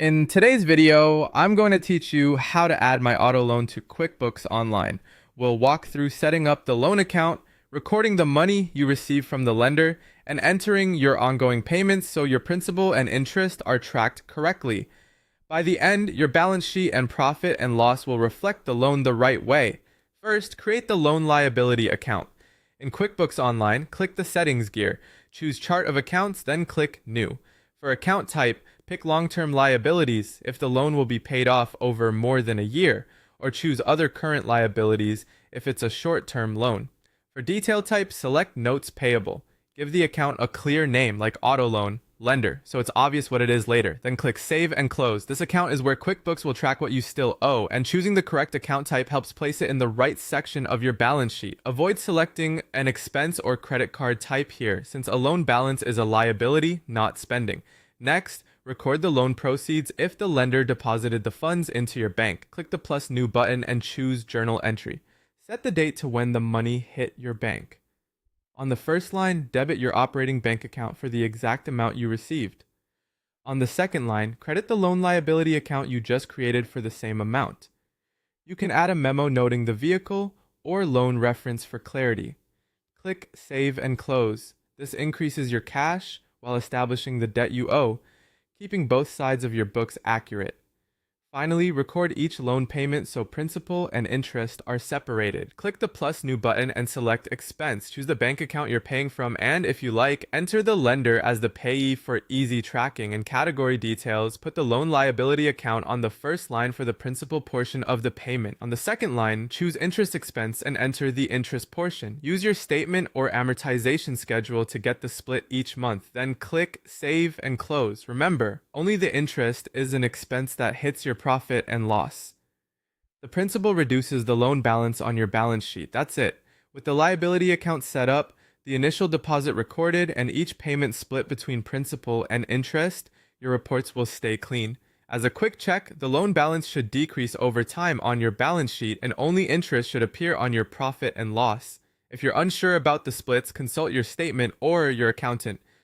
In today's video, I'm going to teach you how to add my auto loan to QuickBooks Online. We'll walk through setting up the loan account, recording the money you receive from the lender, and entering your ongoing payments so your principal and interest are tracked correctly. By the end, your balance sheet and profit and loss will reflect the loan the right way. First, create the loan liability account. In QuickBooks Online, click the Settings gear, choose Chart of Accounts, then click New. For account type, pick long-term liabilities if the loan will be paid off over more than a year, or choose other current liabilities if it's a short-term loan. For detail type, select Notes Payable. Give the account a clear name like Auto Loan, Lender, so it's obvious what it is later. Then click Save and Close. This account is where QuickBooks will track what you still owe, and choosing the correct account type helps place it in the right section of your balance sheet. Avoid selecting an expense or credit card type here, since a loan balance is a liability, not spending. Next, record the loan proceeds if the lender deposited the funds into your bank. Click the plus new button and choose journal entry. Set the date to when the money hit your bank. On the first line, debit your operating bank account for the exact amount you received. On the second line, credit the loan liability account you just created for the same amount. You can add a memo noting the vehicle or loan reference for clarity. Click Save and Close. This increases your cash while establishing the debt you owe, keeping both sides of your books accurate. Finally, record each loan payment so principal and interest are separated. Click the plus new button and select expense. Choose the bank account you're paying from and, if you like, enter the lender as the payee for easy tracking. In category details, put the loan liability account on the first line for the principal portion of the payment. On the second line, choose interest expense and enter the interest portion. Use your statement or amortization schedule to get the split each month. Then click Save and Close. Remember, only the interest is an expense that hits your profit and loss. The principal reduces the loan balance on your balance sheet. That's it. With the liability account set up, the initial deposit recorded, and each payment split between principal and interest, your reports will stay clean. As a quick check, the loan balance should decrease over time on your balance sheet, and only interest should appear on your profit and loss. If you're unsure about the splits, consult your statement or your accountant.